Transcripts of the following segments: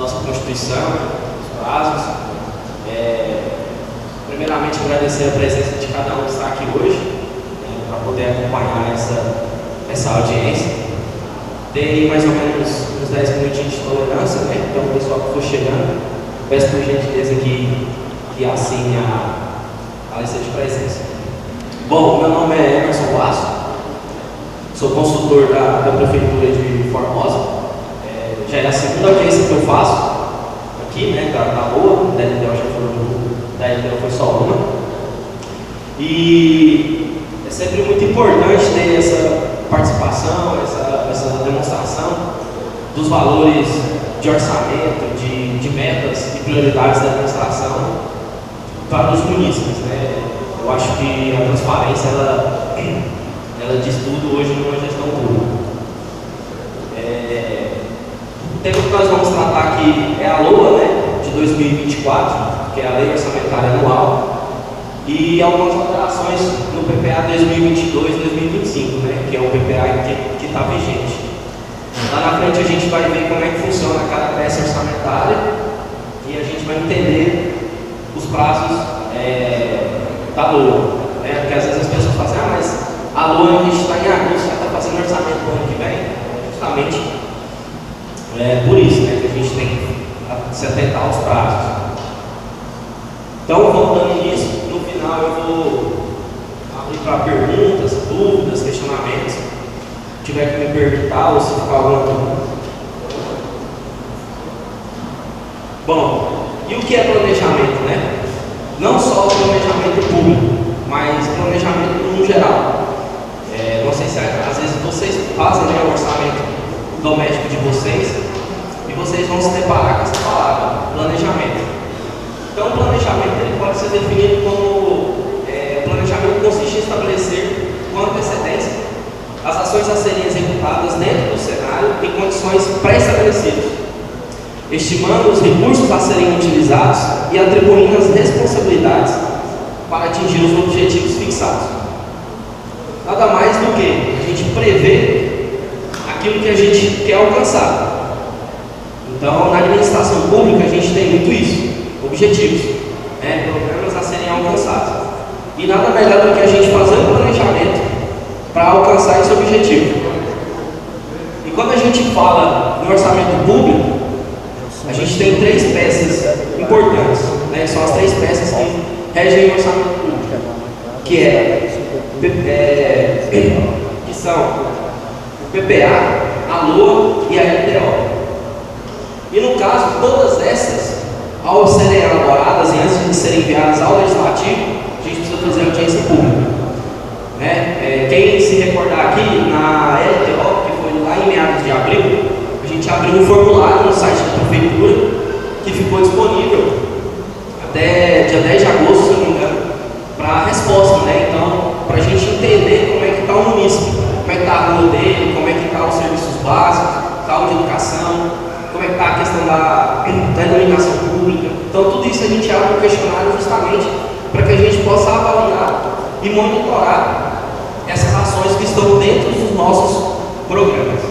nossa Constituição, os prazos. Primeiramente, agradecer a presença de cada um que está aqui hoje, para poder acompanhar essa audiência. Tem mais ou menos uns 10 minutinhos de tolerância, né? Então, o pessoal que for chegando, peço por gentileza que assine a lista de presença. Bom, meu nome é Emerson Basso, sou consultor da Prefeitura de Formosa. Já é a segunda audiência que eu faço aqui, né, da LOA, da LDO já foi, da LDO foi só uma. E é sempre muito importante ter essa participação, essa demonstração dos valores de orçamento, de metas e prioridades da administração para os munícipes, né? Eu acho que a transparência ela diz tudo hoje numa gestão pública. O tema que nós vamos tratar aqui é a LOA, né, de 2024, que é a Lei Orçamentária Anual, e algumas alterações no PPA 2022-2025, né, que é o PPA que está vigente. Lá na frente a gente vai ver como é que funciona cada peça orçamentária e a gente vai entender os prazos da LOA, né, porque às vezes as pessoas falam assim, mas a LOA a gente está em agosto, já está fazendo orçamento para o ano que vem, justamente. Por isso, né, que a gente tem que se atentar aos prazos. Então, voltando nisso, no final eu vou abrir para perguntas, dúvidas, questionamentos. Se tiver que me perguntar ou se ficar alguma dúvida. Bom, e o que é planejamento, né? Não só o planejamento público, mas planejamento no geral. Não sei se às vezes vocês fazem, né, o orçamento doméstico de vocês e vocês vão se deparar com essa palavra, planejamento. Então, o planejamento ele pode ser definido como planejamento consiste em estabelecer com antecedência as ações a serem executadas dentro do cenário em condições pré-estabelecidas, estimando os recursos a serem utilizados e atribuindo as responsabilidades para atingir os objetivos fixados. Nada mais do que a gente prever aquilo que a gente quer alcançar. Então, na administração pública, a gente tem muito isso, objetivos, programas a serem alcançados. E nada melhor do que a gente fazer um planejamento para alcançar esse objetivo. E quando a gente fala em orçamento público, a gente tem três peças importantes, né? São as três peças que regem o orçamento público, que são o PPA, a LOA e a LDO. E no caso, todas essas, ao serem elaboradas e antes de serem enviadas ao Legislativo, a gente precisa fazer audiência pública, né? Quem se recordar aqui, na LDO, que foi lá em meados de abril, a gente abriu um formulário no site da Prefeitura que ficou disponível até dia 10 de agosto, se não me engano, para resposta, né? Então, para a gente entender como é que está o município, como é que está a rua dele, como é que está os serviços básicos, saúde e educação, como é que está a questão da iluminação pública. Então, tudo isso a gente abre um questionário justamente para que a gente possa avaliar e monitorar essas ações que estão dentro dos nossos programas.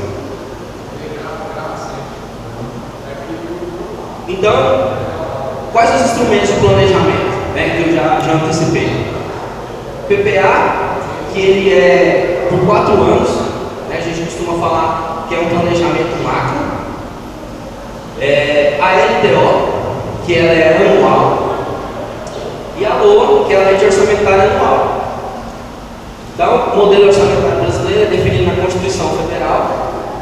Então, quais os instrumentos de planejamento, né, que eu já antecipei? PPA, que ele é por 4 anos, né, a gente costuma falar que é um planejamento macro. A LDO, que ela é anual, e a LOA, que é a Lei Orçamentária Anual. Então, o modelo orçamentário brasileiro é definido na Constituição Federal,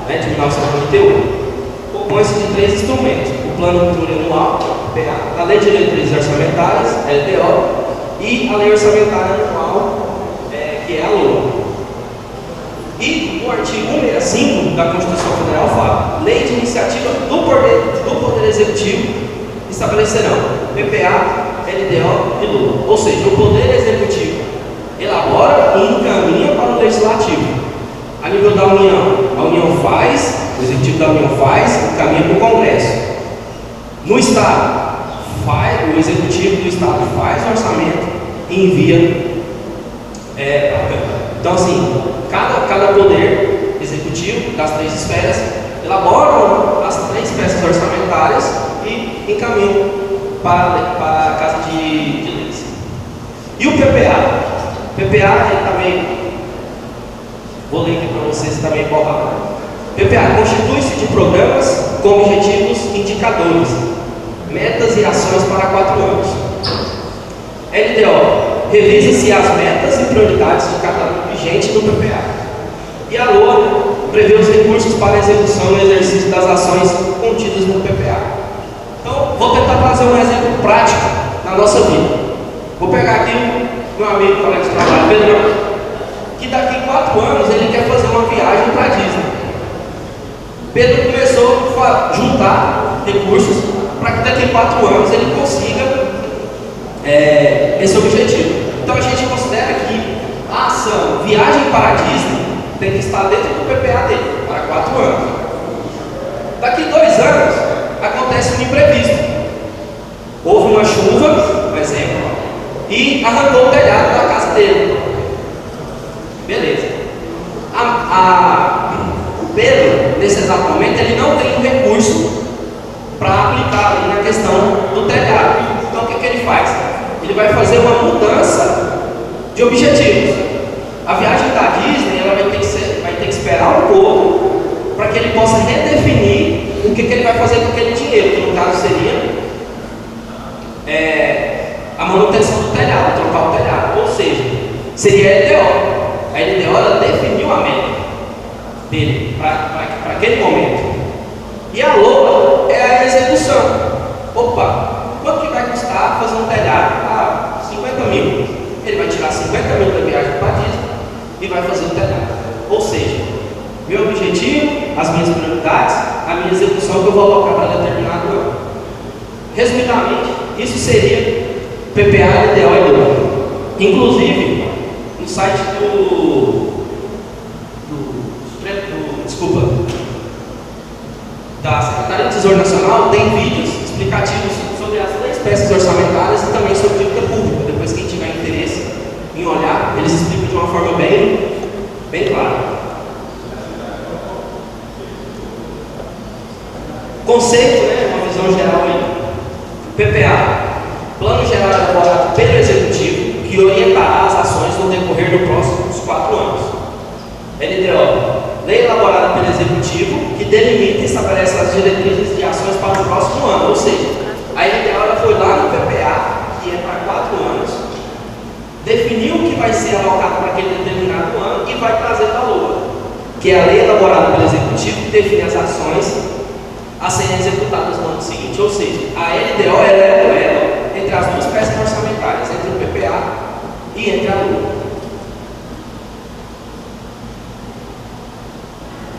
né, de 1998, compõe-se de 3 instrumentos: o Plano Plurianual, a Lei de Diretrizes Orçamentárias, LDO, e a Lei Orçamentária Anual, que é a LOA. E o artigo 165 da Constituição Federal fala: lei de iniciativa do Poder Executivo estabelecerão PPA, LDO e LOA. Ou seja, o Poder Executivo elabora e encaminha para o Legislativo. A nível da União, a União faz, o Executivo da União faz, encaminha para o Congresso. No Estado, o Executivo do Estado faz o orçamento e envia para a Câmara. Então, assim, cada poder executivo das 3 esferas elaboram as 3 peças orçamentárias e encaminham para a Casa de Leis. E o PPA? PPA ele também, vou ler aqui para vocês também qual é. PPA constitui-se de programas com objetivos, indicadores, metas e ações para 4 anos. LDO, revisa-se as metas e prioridades de cada ano vigente no PPA. E a LOA prevê os recursos para a execução e exercício das ações contidas no PPA. Então, vou tentar trazer um exemplo prático na nossa vida. Vou pegar aqui o meu amigo, colega de trabalho, Pedro, que daqui a 4 anos ele quer fazer uma viagem para a Disney. Pedro começou a juntar recursos para que daqui a 4 anos ele consiga esse objetivo. Então a gente considera que a ação viagem para a Disney tem que estar dentro do PPA dele, para 4 anos. Daqui a 2 anos acontece um imprevisto. Houve uma chuva, por exemplo, e arrancou o telhado da casa dele. Beleza. O Pedro, nesse exato momento, ele não tem um recurso para aplicar ali na questão do telhado. Então o que ele faz? Ele vai fazer uma mudança de objetivos. A viagem da Disney ela vai ter que esperar um pouco para que ele possa redefinir o que ele vai fazer com aquele dinheiro, que no caso seria a manutenção do telhado, trocar o telhado. Ou seja, seria a LDO. A LDO ela definiu a meta dele para aquele momento. E a LOA é a execução. Opa, quanto que vai custar fazer um telhado? 50 mil. Ele vai tirar 50 mil da viagem para a Disney e vai fazer o telhado. Ou seja, meu objetivo, as minhas prioridades, a minha execução que eu vou alocar para determinado ano. Resumidamente, isso seria PPA, LDO e LOA. Inclusive, no site da Secretaria do Tesouro Nacional tem vídeos explicativos sobre as 3 peças orçamentárias e também sobre dívida pública. Depois, quem tiver interesse em olhar, eles explicam de uma forma bem clara. Conceito, uma visão geral aí. PPA, Plano Geral elaborado pelo Executivo, que orientará as ações no decorrer dos próximos 4 anos. LDO, Lei elaborada pelo Executivo, que delimita e estabelece as diretrizes de ações para o próximo ano. Ou seja, a LDO foi lá no PPA, que é para 4 anos, definiu o que vai ser alocado para aquele determinado ano e vai trazer para a LOA, que é a lei elaborada pelo Executivo, que define as ações a serem executadas no ano seguinte. Ou seja, a LDO é o elo entre as 2 peças orçamentárias, entre o PPA e entre a LOA.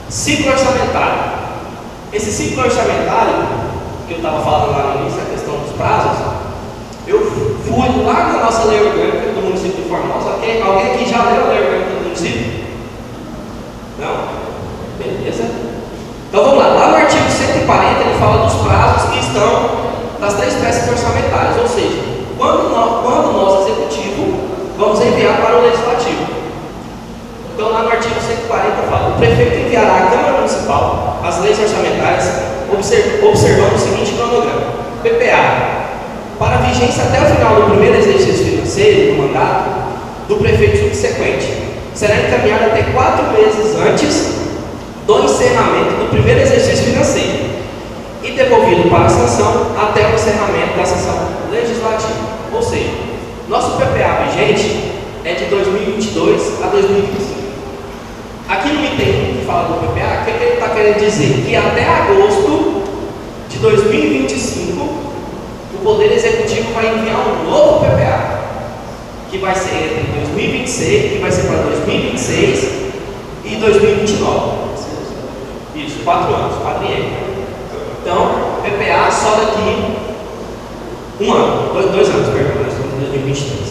Ciclo orçamentário. Esse ciclo orçamentário, que eu estava falando lá no início, a questão dos prazos, eu fui lá na nossa lei orgânica do município de Formosa. Alguém aqui já leu a lei orgânica do município? Não? Beleza? Então vamos lá. Lá no artigo 140 ele fala dos prazos que estão das 3 peças orçamentárias. Ou seja, quando nós, executivo, vamos enviar para o legislativo. Então lá no artigo 140 fala: o prefeito enviará à Câmara Municipal as leis orçamentárias observando o seguinte cronograma. PPA, para vigência até o final do primeiro exercício financeiro do mandato do prefeito subsequente, será encaminhada até 4 meses antes do encerramento do primeiro exercício financeiro e devolvido para a sanção até o encerramento da sessão legislativa. Ou seja, nosso PPA vigente é de 2022 a 2025. Aqui no item que fala do PPA, o que ele está querendo dizer? Que até agosto de 2025, o Poder Executivo vai enviar um novo PPA, que vai ser entre 2026, que vai ser para 2026 e 2029. Isso, 4 anos, quadriênio. Então, PPA só daqui 1 ano, 2 anos, perdão, nós estamos em 2023.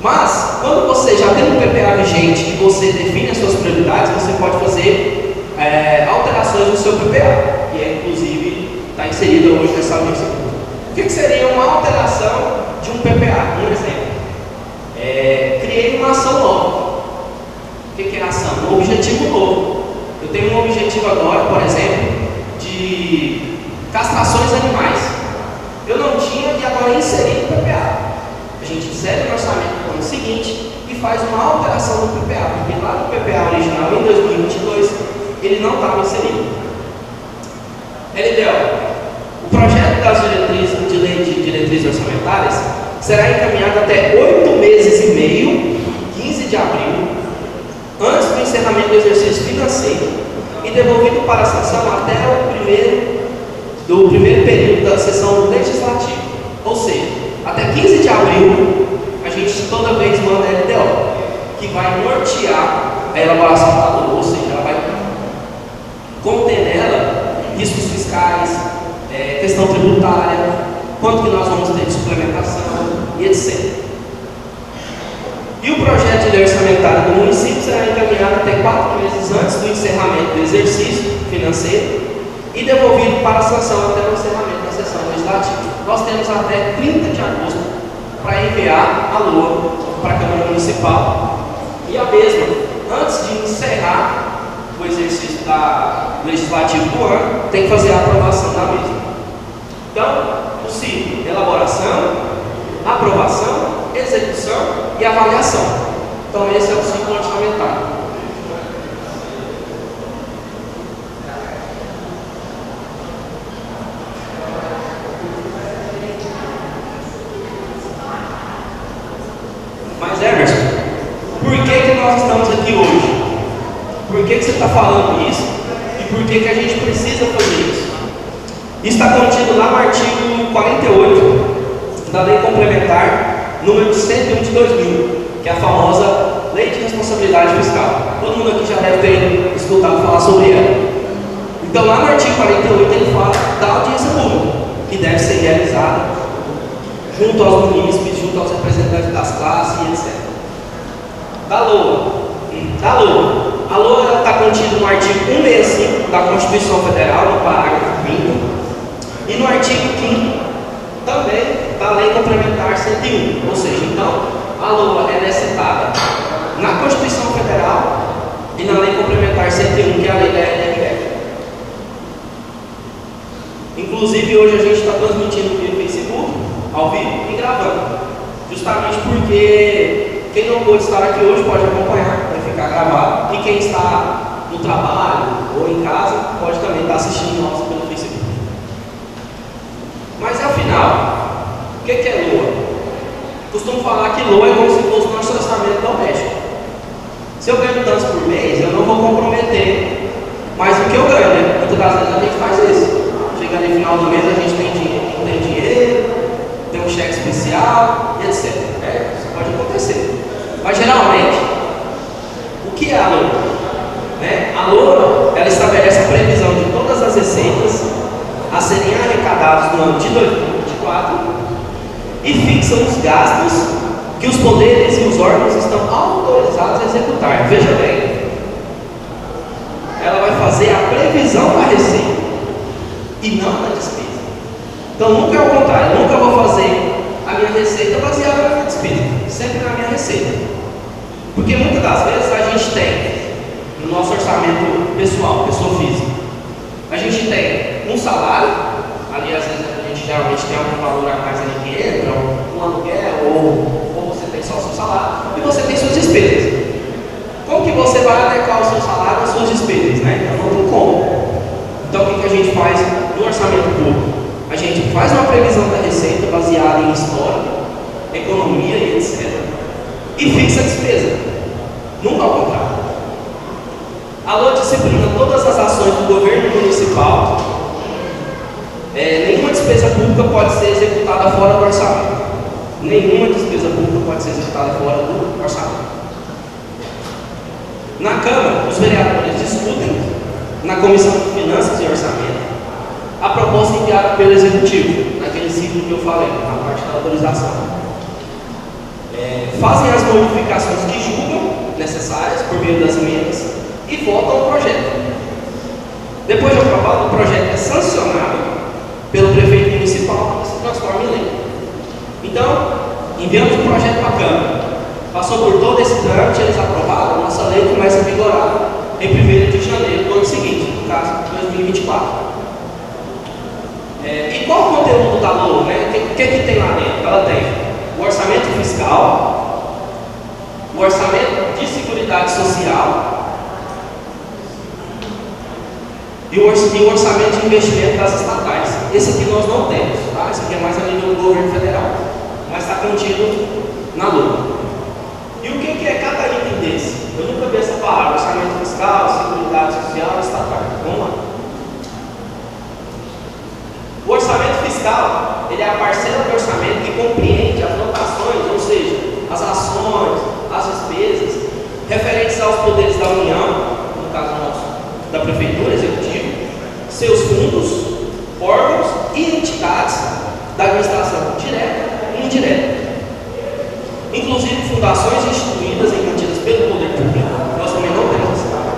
Mas, quando você já tem um PPA vigente e você define as suas prioridades, você pode fazer alterações no seu PPA, que é, inclusive, está inserida hoje nessa lista. O que seria uma alteração de um PPA? Um exemplo. Criei uma ação nova. O que é ação? Um objetivo novo. Eu tenho um objetivo agora, por exemplo, de castrações animais. ela inserir no PPA. A gente insere no orçamento do ano seguinte e faz uma alteração no PPA, porque lá no PPA original, em 2022, ele não estava inserido. LDO, o projeto das diretrizes de lei de diretrizes orçamentárias será encaminhado até 8 meses e meio, 15 de abril, antes do encerramento do exercício financeiro e devolvido para a sanção até o primeiro período da sessão legislativa. Ou seja, até 15 de abril, a gente toda vez manda a LDO, que vai nortear a elaboração da lei, ou seja, ela vai conter nela riscos fiscais, questão tributária, quanto que nós vamos ter de suplementação e etc. E o projeto de lei orçamentária do município será encaminhado até 4 meses antes do encerramento do exercício financeiro e devolvido para a sanção até o encerramento da sessão legislativa. Nós temos até 30 de agosto para enviar a LOA para a Câmara Municipal e a mesma, antes de encerrar o exercício legislativo do ano, tem que fazer a aprovação da mesma. Então, o ciclo: elaboração, aprovação, execução e avaliação. Então, esse é o ciclo orçamentário. Mas, Emerson, por que nós estamos aqui hoje? Por que você está falando isso? E por que a gente precisa fazer isso? Isso está contido lá no artigo 48 da Lei Complementar número 101 de 2000, que é a famosa Lei de Responsabilidade Fiscal. Todo mundo aqui já deve ter escutado falar sobre ela. Então, lá no artigo 48, ele fala da audiência pública, que deve ser realizada junto aos munícipes, junto aos representantes das classes e etc. Da LOA. A LOA está contida no artigo 165 da Constituição Federal, no parágrafo 5º, e no artigo 5º também da Lei Complementar 101. Ou seja, então, a LOA é citada na Constituição Federal e na Lei Complementar 101, que é a lei da LRF. Inclusive, hoje a gente está transmitindo via Facebook, ao vivo e gravando, justamente porque quem não pôde estar aqui hoje pode acompanhar, vai ficar gravado, e quem está no trabalho ou em casa pode também estar assistindo nós pelo Facebook. Mas afinal, o que é LOA? Costumo falar que LOA é como se fosse o nosso orçamento doméstico. Se eu ganho tantos por mês, eu não vou comprometer mais do que eu ganho, né? Muitas das vezes a gente faz isso. Chega no final do mês, a gente tem dinheiro, tem um cheque especial e etc. Isso pode acontecer. Mas geralmente, o que é a LOA? A LOA, ela estabelece a previsão de todas as receitas a serem arrecadadas no ano de 2024 e fixa os gastos que os poderes e os órgãos estão autorizados a executar. Veja bem, ela vai fazer a previsão da receita e não da despesa. Então nunca é o contrário, nunca vou fazer a minha receita baseada na minha despesa, sempre na minha receita. Porque muitas das vezes a gente tem, no nosso orçamento pessoal, pessoa física, a gente tem um salário, ali às vezes a gente geralmente tem algum valor a mais ali que entra, um aluguel, ou você tem só o seu salário, e você tem suas despesas. Como que você vai adequar o seu salário às suas despesas, né? Então não tem como. Então o que a gente faz no orçamento público? A gente faz uma previsão da receita baseada em história, economia e etc. E fixa a despesa. Nunca ao contrário. A LOA disciplina todas as ações do governo municipal. Nenhuma despesa pública pode ser executada fora do orçamento. Nenhuma despesa pública pode ser executada fora do orçamento. Na Câmara, os vereadores discutem na Comissão de Finanças e Orçamento a proposta enviada pelo Executivo, naquele ciclo que eu falei, na parte da autorização. Fazem as modificações que julgam necessárias por meio das emendas e votam o projeto. Depois de aprovado, o projeto é sancionado pelo prefeito municipal e se transforma em lei. Então, enviamos o projeto para a Câmara. Passou por todo esse trâmite, eles aprovaram, a nossa lei começa a vigorar em 1º de janeiro do ano seguinte, no caso, 2024. E qual o conteúdo da LOA, né? O que que tem lá dentro? Ela tem o orçamento fiscal, o orçamento de seguridade social e o orçamento de investimento das estatais. Esse aqui nós não temos, tá? Esse aqui é mais a nível do governo federal, mas está contido na LOA. E o que é cada item desse? Eu nunca vi essa palavra: orçamento fiscal, seguridade social e estatal. Vamos lá. O orçamento fiscal, ele é a parcela do orçamento que compreende as dotações, ou seja, as ações, as despesas referentes aos poderes da União, no caso nosso, da Prefeitura, Executivo, seus fundos, órgãos e entidades da administração direta e indireta, inclusive fundações instituídas e mantidas pelo poder público. Nós também não temos essa palavra,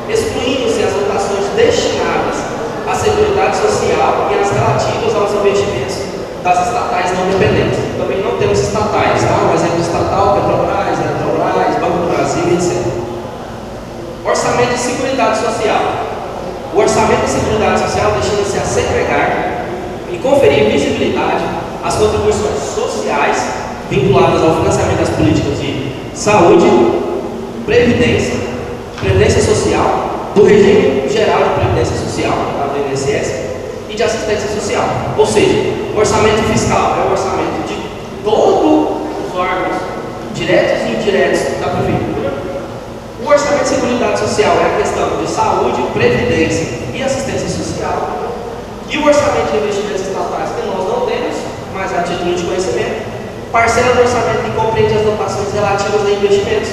excluindo-se as dotações destinadas à Seguridade Social e as relativas aos investimentos das estatais não dependentes. Também não temos estatais, tá? Um exemplo estatal: Petrobras, Eletrobras, Banco do Brasil, etc. Orçamento de Seguridade Social. O orçamento de Seguridade Social destina-se a segregar e conferir visibilidade às contribuições sociais vinculadas ao financiamento das políticas de saúde, previdência social, do regime geral de previdência social, do INSS, e de assistência social. Ou seja, o orçamento fiscal é o orçamento de todos os órgãos diretos e indiretos da prefeitura. O orçamento de seguridade social é a questão de saúde, previdência e assistência social. E o orçamento de investimentos estatais, que nós não temos, mas a título de conhecimento, parcela do orçamento que compreende as dotações relativas a investimentos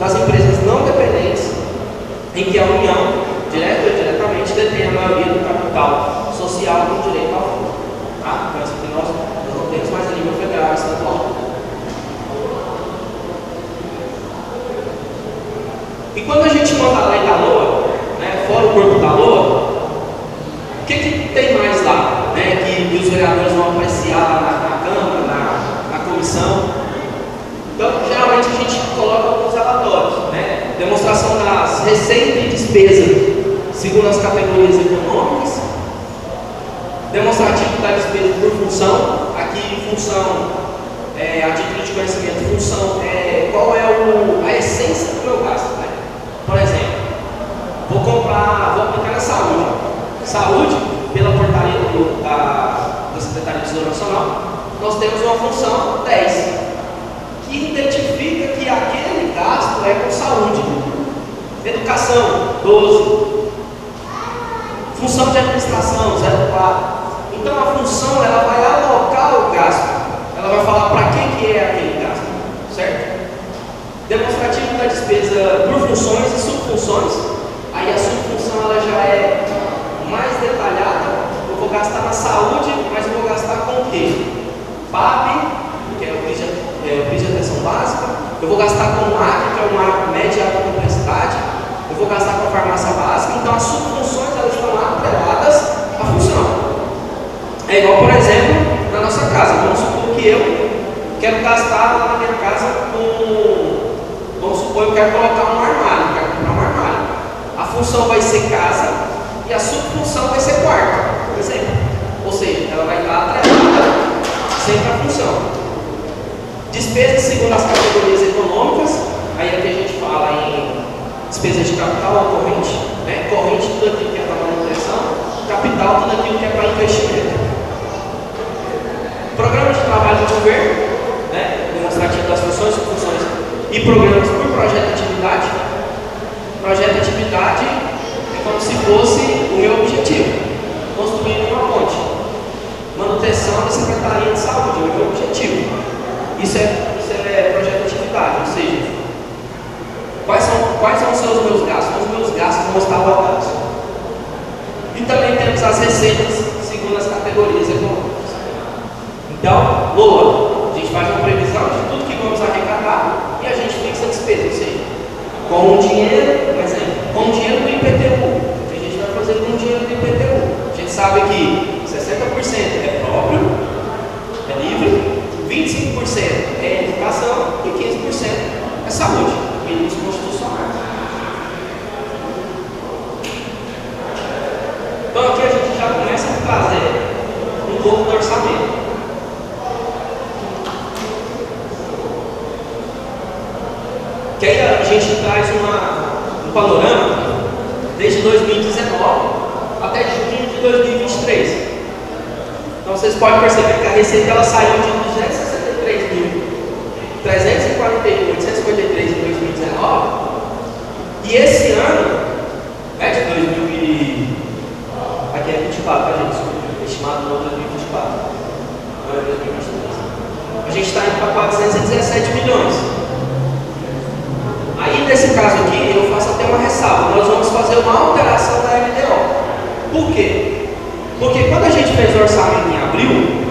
das empresas não dependentes, em que a União, direta ou indiretamente, detém a maioria do capital social com direito ao fundo. Tá? Então, isso aqui nós não temos mais a nível federal e estadual. E quando a gente manda a lei da LOA, né, fora o corpo da LOA, o que tem mais lá, né, que os vereadores vão apreciar na Câmara, na comissão? Então, geralmente a gente coloca alguns relatórios, né? Demonstração das receitas e despesas segundo as categorias econômicas, demonstrativo da despesa por função. Aqui, função, a título de conhecimento, função qual é a essência do meu gasto, né? Por exemplo, vou aplicar na saúde. Saúde, pela portaria da Secretaria de Tesouro Nacional, nós temos uma função 10, que identifica que aquele gasto é com saúde. Educação, 12. Função de administração, 0,4. Então a função, ela vai alocar o gasto. Ela vai falar para que é aquele gasto, certo? Demonstrativo da despesa por funções e subfunções. Aí a subfunção, ela já é mais detalhada. Eu vou gastar na saúde, mas eu vou gastar com o quê? PAB, que é o PIS de atenção básica. Eu vou gastar com o MAC, que é o marco média e alta complexidade. Eu vou gastar com a farmácia básica. Então as subfunções, elas estão atreladas à função. É igual, por exemplo, na nossa casa. Vamos supor que eu quero gastar lá na minha casa com... Vamos supor que eu quero colocar um armário, quero comprar um armário. A função vai ser casa e a subfunção vai ser quarto, por exemplo. Ou seja, ela vai estar atrelada sempre à função. Despesas segundo as categorias econômicas. Aí aqui a gente fala em despesas de capital ou corrente, né? Corrente, tudo aquilo que é para manutenção. Capital, tudo aquilo que é para investimento. Programa de trabalho do governo, né? Demonstrativo das funções, subfunções e programas por projeto de atividade. Projeto de atividade é como se fosse o meu objetivo: construir uma ponte. Manutenção da Secretaria de Saúde é o meu objetivo. Isso é projeto de atividade, ou seja, quais são os meus gastos? Os meus gastos vão estar alocados. E também temos as receitas segundo as categorias econômicas. Então, LOA, a gente faz uma previsão de tudo que vamos arrecadar e a gente fixa a despesa, ou seja, com o dinheiro, por exemplo, com o dinheiro do IPTU, que a gente vai fazer com o dinheiro do IPTU. A gente sabe que 60% é próprio, é livre, 25% é educação e 15% é saúde e luz constitucionais. Então aqui a gente já começa a fazer um pouco do orçamento. desde 2019 até junho de 2023. Então vocês podem perceber que a receita ela saiu de 263.348,853 em 2019 e esse ano, de 2000 aqui é 24, tá, gente? Estimado no 2024, não é 2023. A gente está indo para 417 milhões. Aí nesse caso aqui eu faço até uma ressalva. Nós vamos fazer uma alteração da LDO. Por quê? Porque quando a gente fez o orçamento em abril,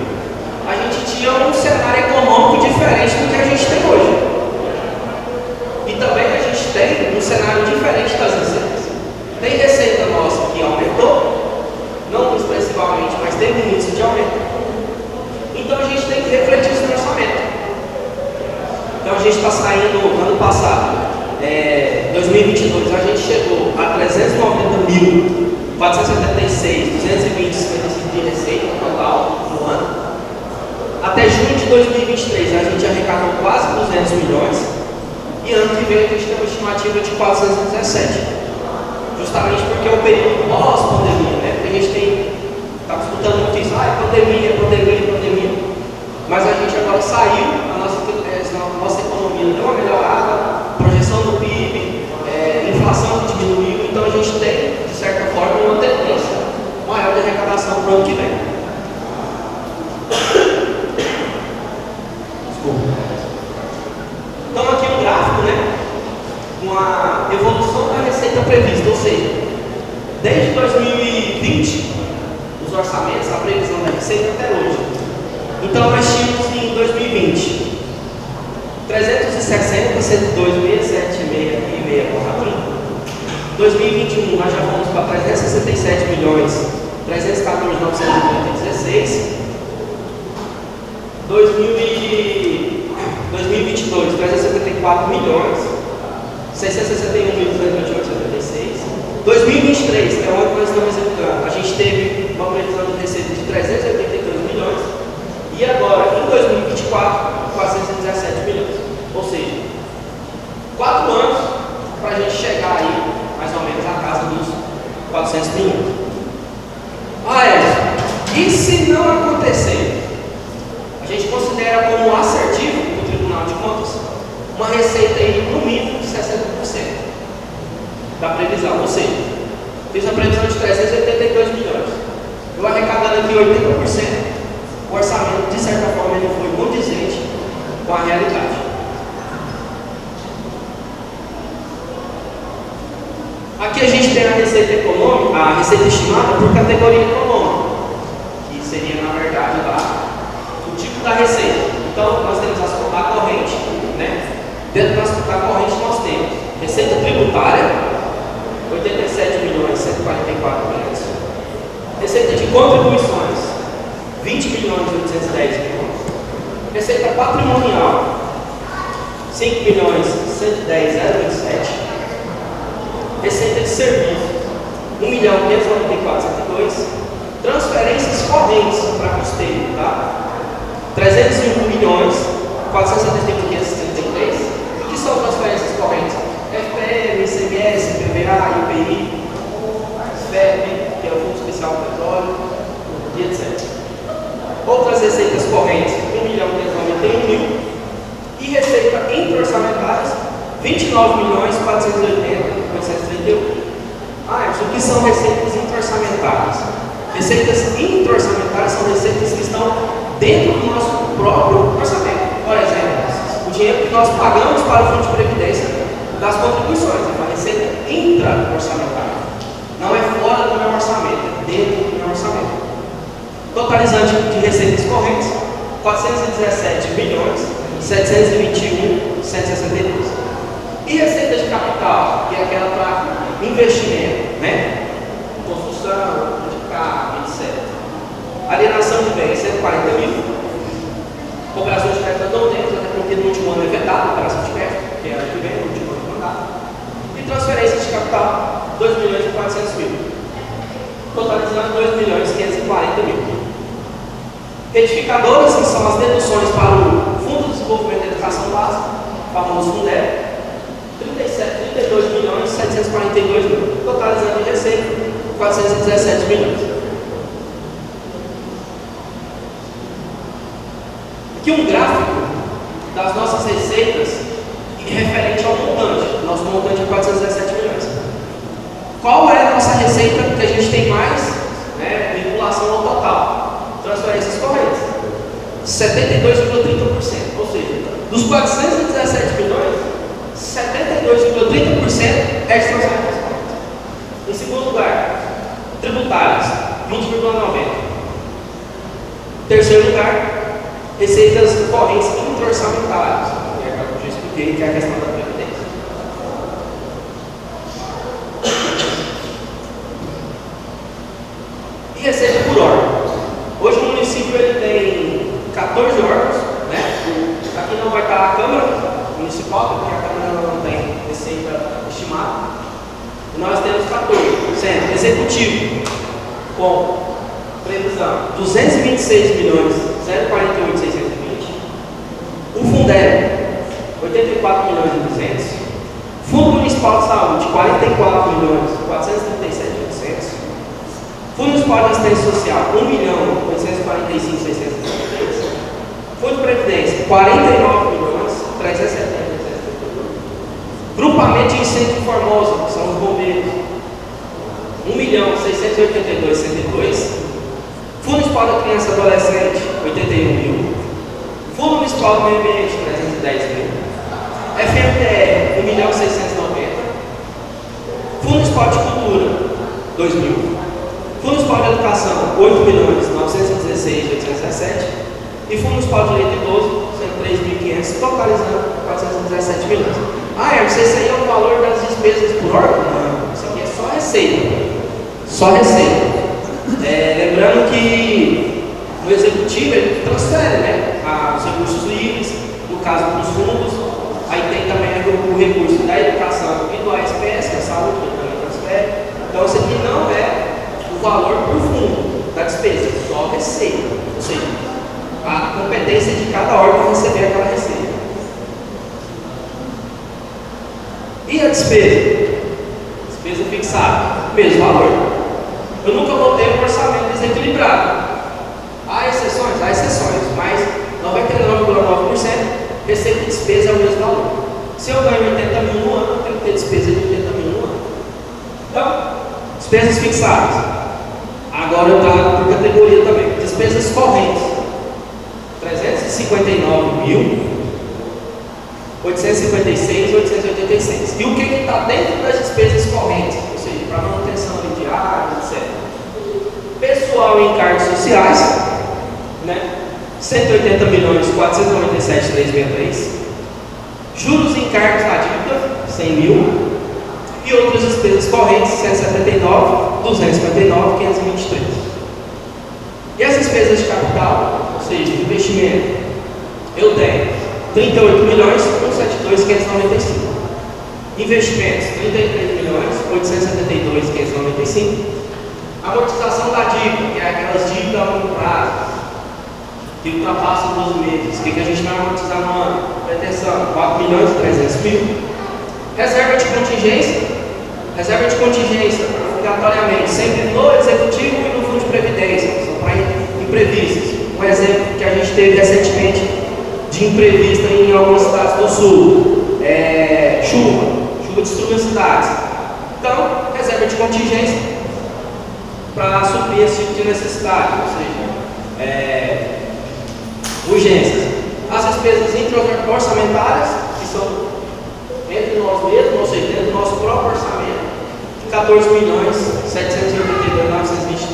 a gente tinha um cenário econômico diferente do que a gente tem hoje. E também a gente tem um cenário diferente das receitas. Tem receita nossa que aumentou, não expressivamente, mas teve um índice de aumento. Então a gente tem que refletir isso no orçamento. Então a gente está saindo, ano passado, 2022, a gente chegou a 390.476.220,55 de receita total no ano. Até junho de 2023 a gente arrecadou quase 200 milhões e ano que vem a gente tem uma estimativa de 417, justamente porque é o período pós-pandemia, né? Porque a gente está escutando muito isso, pandemia, mas a gente agora saiu, a nossa economia deu uma melhorada, projeção do PIB, inflação que diminuiu, então a gente tem, de certa forma, uma tendência maior de arrecadação para o ano que vem. Então aqui um gráfico, né, com a evolução da receita prevista, ou seja, desde 2020, os orçamentos, a previsão da receita até hoje. Então nós tínhamos em 2020 360, 102,676 com rabinho. 2021 nós já vamos para 367.314.916. 2022, 374 milhões, 661.228,76. 2023, que é o ano que nós estamos executando, a gente teve uma previsão de receita de 382 milhões e agora, em 2024, 417 milhões. Ou seja, 4 anos para a gente chegar aí, mais ou menos, à casa dos 400 milhões. E se não acontecer? A gente considera como assertivo do Tribunal de Contas uma receita aí no mínimo de 60% da previsão, ou seja, fiz a previsão de 382 milhões. Eu arrecadando aqui 80%, o orçamento, de certa forma, ele foi condizente com a realidade. Aqui a gente tem a receita econômica, a receita estimada por categoria econômica, que seria, na verdade, lá, o tipo da receita. Então, nós temos a corrente, né? Dentro da corrente nós temos receita tributária, 87.144 milhões. Receita de contribuições, 20.810 milhões. Receita patrimonial, 5.110.027. Receita de serviço, 1.594.102. Transferências correntes para custeio, tá? 305.475.533. O que são transferências correntes? FPM, ICMS, PVA, IPI, SFEP, que é o Fundo Especial do Petróleo, e etc. Outras receitas correntes, 1.591.000. E receita intra-orçamentárias, 29.480.931. O que são receitas intra-orçamentárias? Receitas intra-orçamentárias são receitas que estão dentro do nosso próprio orçamento. Por exemplo, o dinheiro que nós pagamos para o Fundo de Previdência das contribuições é uma receita intra-orçamentária. Não é fora do meu orçamento, é dentro do meu orçamento. Totalizante de receitas correntes, 417.721.162. E receita de capital, que é aquela para investimento, né? Construção, de carro, etc. Alienação de bens, 140 mil. Operações de crédito não temos, até porque no último ano é vedado a operação de crédito, que é ano que vem, no último ano mandado. E transferência de capital, 2.400.000. Totalizando 2.540.000. Retificadoras, que são as deduções para o Fundo de Desenvolvimento da Educação Básica, famoso Fundeb, 38.900.000. 32 milhões 742 mil, totalizando de receita 417 milhões. Aqui um gráfico das nossas receitas referente ao montante. Nosso montante é 417 milhões. Qual é a nossa receita que a gente tem mais, né, vinculação ao total? Transferências correntes. 72,30%. Ou seja, dos 417 milhões, 72,30% é de transferências correntes. Em segundo lugar, tributárias, 20,90%. Terceiro lugar, receitas correntes intra-orçamentárias, que é aquela que eu já expliquei, que é a questão da previdência. E receita por órgão. Hoje o município ele tem 14 órgãos, né? Aqui não vai estar a Câmara Municipal, porque a Câmara não tem receita estimada. E nós temos 14, sendo executivo, com previsão 226 milhões 048.620. O Fundeb 84 milhões e 200. Fundo Municipal de Saúde 44 milhões 437.800. Fundo Municipal de Assistência Social 1.845.633. Fundo de Previdência 49 milhões 370.732. Grupamento de Incêndio Formosa, que são os bombeiros, 1.682.102. Fundo Municipal da Criança e Adolescente, 81 mil. Fundo Municipal do Meio Ambiente, 310 mil. FMTE, 1.690. Fundo Municipal de Cultura, 2 mil. Fundo Municipal de Educação, 8.916.817. E Fundo Municipal de Leite Idoso, 103.500, totalizando 417 milhões. Ah, Hermes, esse aí é o valor das despesas por órgão? Não, isso aqui é só receita. Só receita. Lembrando que o executivo ele transfere, né, os recursos livres, no caso dos fundos, aí tem também o recurso da educação e do ASPS, que é a saúde, que também transfere. Então, isso aqui não é o valor por fundo da despesa, só receita, ou seja, a competência de cada órgão receber aquela receita. E a despesa? Despesa fixada, mesmo valor. Eu nunca vou ter um orçamento desequilibrado. Há exceções? Há exceções, mas 99,9% receita e despesa é o mesmo valor. Se eu ganho 80 mil no ano, eu tenho que ter despesa de 80 mil no ano. Então, despesas fixadas. Agora eu trago por categoria também. Despesas correntes. 359.856.886. E o que está dentro das despesas correntes? Ou seja, para manutenção de área, etc. Pessoal e encargos sociais, né? 180.497.363. Juros e encargos da dívida, 100 mil. E outras despesas correntes, 179.259.523. E as despesas de capital, ou seja, de investimento, eu tenho 38.172.595. Investimentos, 33.872.595. Amortização da dívida, que é aquelas dívidas a longo prazo, que ultrapassam 12 meses. O que a gente vai amortizar no ano? Pretensão, 4.300.000. Reserva de contingência, obrigatoriamente, sempre no executivo e no fundo de previdência, são para imprevistos. Um exemplo que a gente teve recentemente de imprevista em algumas cidades do sul, chuva destruiu as cidades. Então, reserva de contingência para suprir esse tipo de necessidade, ou seja, urgências. As despesas intra-orçamentárias, que são entre nós mesmos, ou seja, dentro do nosso próprio orçamento, 14.782.920.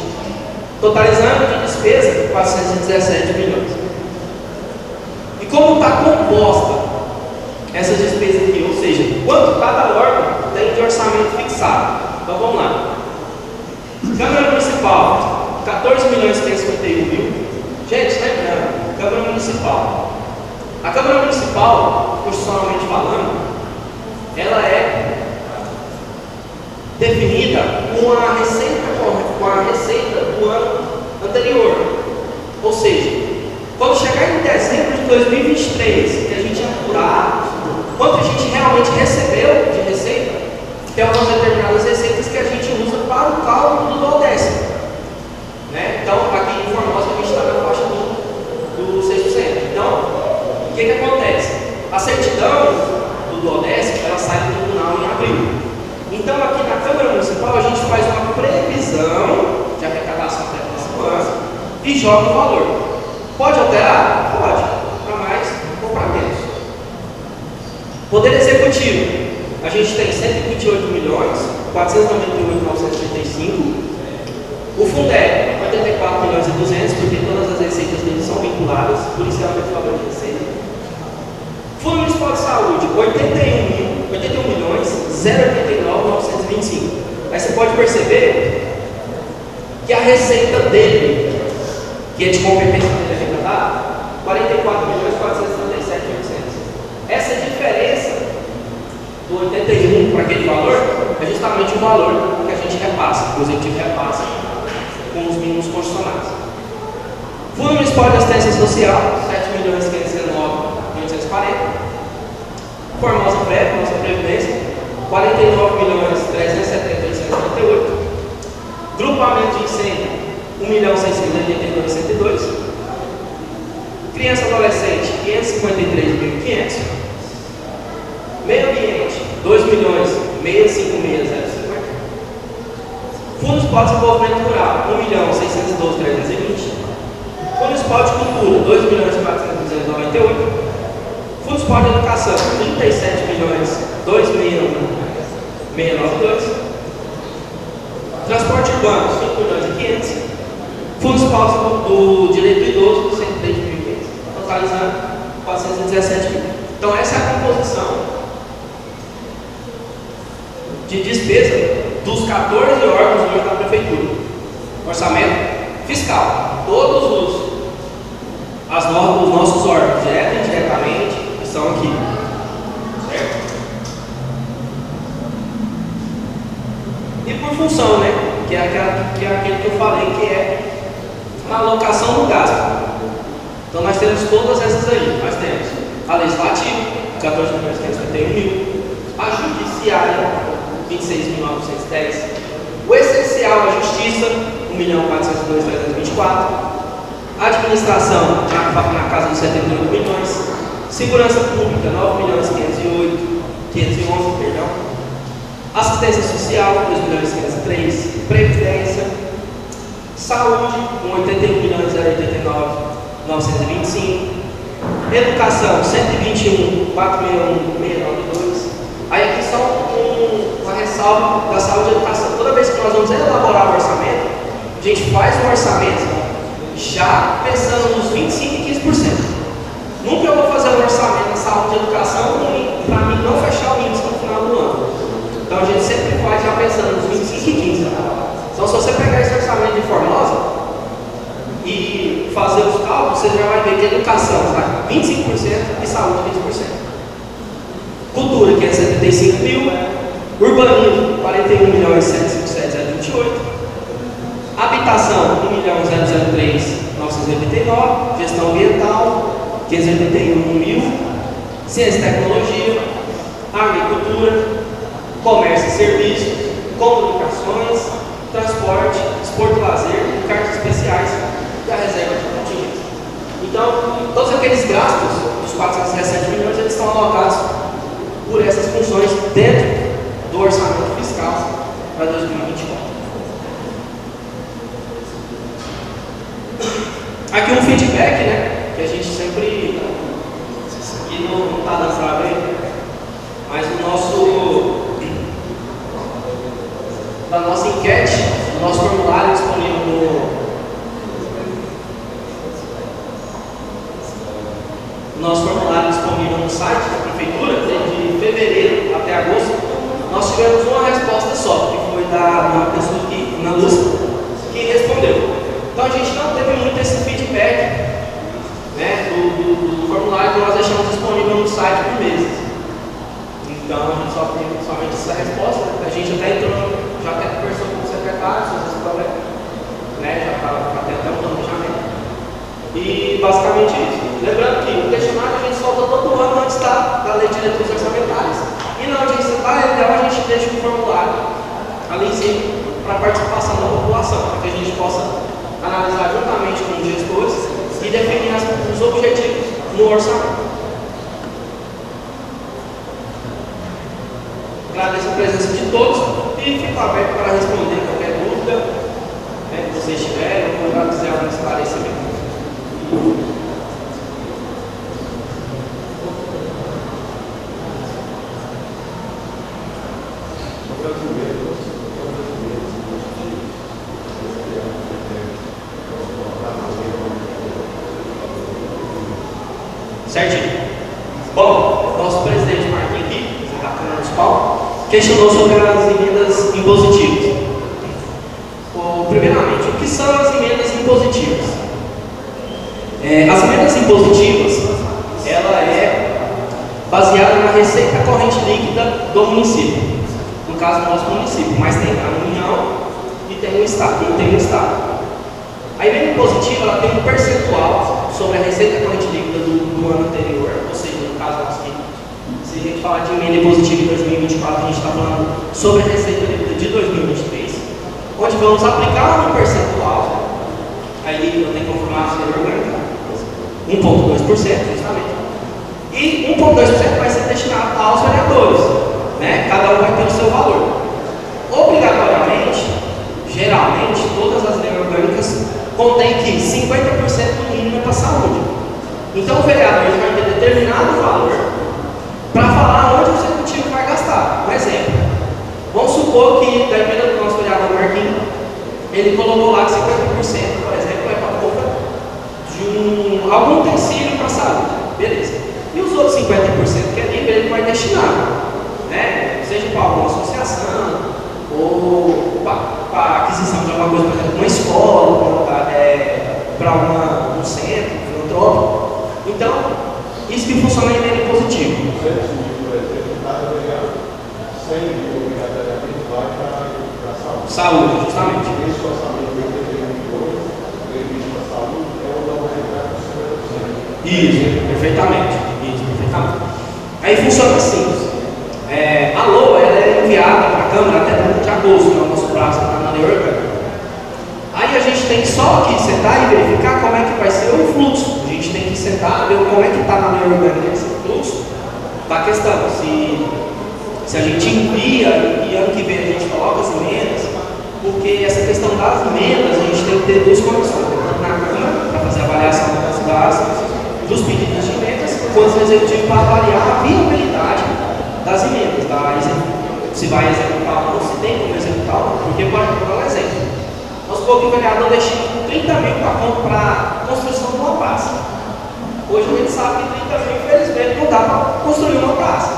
Totalizando de despesa, 417 milhões. E como está composta essas despesas aqui, ou seja, quanto cada órgão tem de orçamento fixado? Então vamos lá. Câmara Municipal, 14.551.000. Gente, lembrando, Câmara Municipal. A Câmara Municipal, constitucionalmente falando, ela é definida com a receita do ano anterior. Ou seja, quando chegar em dezembro de 2023, que a gente apurar quanto a gente realmente recebeu de receita, tem algumas determinadas receitas que a gente usa para o cálculo do duodécimo. Né? Então, aqui em Formosa a gente está na faixa do 6%. Então, o que acontece? A certidão do duodécimo, ela sai do tribunal em abril. Então, aqui na Câmara Municipal, a gente faz uma previsão de arrecadação até a próxima ano e joga o valor. Pode alterar? Pode. Para mais ou para menos. Poder Executivo. A gente tem 128 milhões, 498.935. O Fundeb, 84 milhões e 200, porque todas as receitas deles são vinculadas, por isso é o valor de receita. Fundo Municipal de Saúde, 81 milhões, 089.925. Aí você pode perceber que a receita dele, que é de competência dele arrecadada, 44 milhões, 437.800. Essa diferença do 81 para aquele valor é justamente o valor que a gente repassa, que o executivo repassa com os mínimos constitucionais. Fundo Municipal de Assistência Social, 7.519.840. Formosa Prev, nossa Previdência, 49.370.858. Grupamento de incêndio, 1.682.102. Criança e adolescente, 553.500. Meio ambiente, 2.656.050. Fundo Municipal de Desenvolvimento Rural, 1.612.320. Fundo Municipal de Cultura, 2.400.298. Fundo Municipal de Educação, 37.261.692. Transporte Urbano, 5.500.000. Fundo Municipal do Direito do Idoso, 103.500. Totalizando 417 mil. Então essa é a composição de despesa dos 14 órgãos hoje da Prefeitura. Orçamento fiscal. Todos os nossos órgãos, direto e indiretamente, estão aqui. Certo? E por função, né? Que é aquele que eu falei, que é a alocação do gasto. Então nós temos todas essas aí. Nós temos a legislativa, 14.551.000. A judiciária, 26.910. O essencial, a justiça, 1.402.324. A administração, na casa dos 78 milhões. Segurança pública, 9.511, perdão. Assistência social, 2.503. Previdência. Saúde, com 81.089.925. Educação, 121.461.692. Aí aqui só uma ressalva da saúde e educação. Toda vez que nós vamos elaborar o orçamento, a gente faz um orçamento já pensando nos 25% e 15%. Nunca eu vou fazer um orçamento na saúde e educação para mim não fechar o índice no final do ano. Então a gente sempre faz já pensando nos 25 e 15%. Então se você pegar esse orçamento de Formosa e fazer os cálculos, você já vai ver que a educação está 25% e saúde 20%. Cultura, que é 75 mil. Urbanismo, 41.757.028. Habitação, 1.003.989. Gestão ambiental, 581.000. Ciência e tecnologia. Agricultura, comércio e serviços, comunicações, transporte, esporte e lazer, cartas especiais e a reserva de contingência. Então, todos aqueles gastos dos 417 milhões, eles estão alocados por essas funções dentro do orçamento fiscal para 2024. Aqui um feedback, né, que a gente sempre, aqui não está dando para ver, mas da nossa enquete, do nosso formulário disponível no site da Prefeitura, desde fevereiro até agosto, nós tivemos uma resposta só, que foi da uma pessoa aqui, na Luz, que respondeu. Então a gente não teve muito esse feedback, né, do formulário que nós deixamos disponível no site por meses. Então a gente só tem somente essa resposta. A gente até entrou, já até conversou com o secretário sobre esse problema, né, já está até um planejamento. E basicamente isso. Lembrando que o questionário a gente solta todo ano antes da lei de diretrizes orçamentárias. E na audiência da a gente deixa um formulário ali em cima para a participação da população, para que a gente possa analisar juntamente com os gestores e definir os objetivos no orçamento. Agradeço a presença de todos e fico aberto para responder qualquer dúvida que vocês tiverem ou quando quiser algum esclarecimento. Certinho. Bom, nosso presidente Marquinhos aqui, da Câmara Municipal, questionou sobre as emendas impositivas. Primeiramente, o que são as emendas impositivas? As emendas impositivas, ela é baseada na receita corrente líquida do município, no caso do nosso município, mas tem a União e tem o Estado. A emenda impositiva ela tem um percentual sobre a receita corrente líquida do ano anterior, ou seja, no caso aqui, se a gente falar de emenda impositiva em 2024, a gente está falando sobre a receita líquida de 2023, onde vamos aplicar um percentual, aí eu tenho que confirmar a lei orgânica, 1,2% justamente, e 1,2% vai ser destinado aos vereadores, né? Cada um vai ter o seu valor. Obrigatoriamente, geralmente, todas as leis orgânicas contém que 50% do mínimo é para a saúde. Então o vereador vai ter determinado valor para falar onde o executivo vai gastar. Um exemplo, vamos supor que da emenda do nosso vereador Marquinhos, ele colocou lá que 50%, por exemplo, é para a compra de algum utensílio para a saúde. Beleza. E os outros 50% que é livre, ele vai destinar, né? Seja para alguma associação ou para aquisição de alguma coisa, por exemplo, uma escola, para um centro filantrópico. Então, isso que funciona em emenda impositiva. Por exemplo, cada vereador, 100 mil obrigatoriamente vai para a saúde. Saúde, justamente. Esse orçamento de 82, previsto para a saúde, é o da obrigatória de 50%. Isso, perfeitamente. Aí funciona assim. A LOA ela é enviada para a Câmara até 30 de agosto, que é o nosso prazo para a lei orgânica. Aí a gente tem só que sentar e verificar como é que vai ser o fluxo. A gente tem que sentar e ver como é que está na lei orgânica esse fluxo da questão. Se a gente envia e ano que vem a gente coloca as emendas, porque essa questão das emendas a gente tem que ter duas condições. Tanto na Câmara, para fazer a avaliação dos pedidos de emendas, quanto no Executivo para avaliar a viabilidade das emendas, se vai executar ou não, se tem como executar ou não. Porque, por exemplo, vamos supor que o vereador deixa 30 mil para a construção de uma praça. Hoje a gente sabe que 30 mil, infelizmente, não dá para construir uma praça.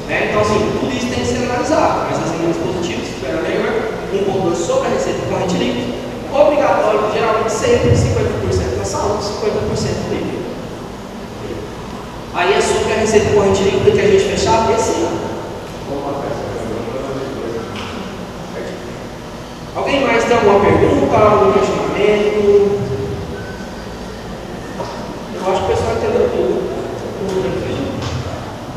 Né? Então, assim, tudo isso tem que ser analisado. Mas as emendas positivas, que era melhor, 1,2% sobre a receita corrente líquida, obrigatório, geralmente sempre 50% na saúde, 50% livre. Aí é sobre a receita corrente líquida que a gente fechar esse ano. Alguém mais tem alguma pergunta, algum questionamento? Eu acho que o pessoal entendeu tudo.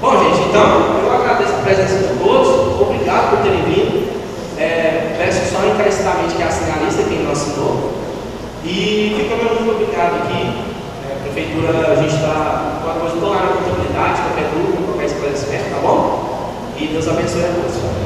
Bom, gente, então, eu agradeço a presença de todos. Obrigado por terem vindo. Peço só encarecidamente que assine a lista, quem não assinou. E fica meu muito obrigado aqui. A prefeitura, a gente está com a coisa toda na contabilidade, qualquer dúvida, qualquer esclarecimento, tá bom? E Deus abençoe a todos.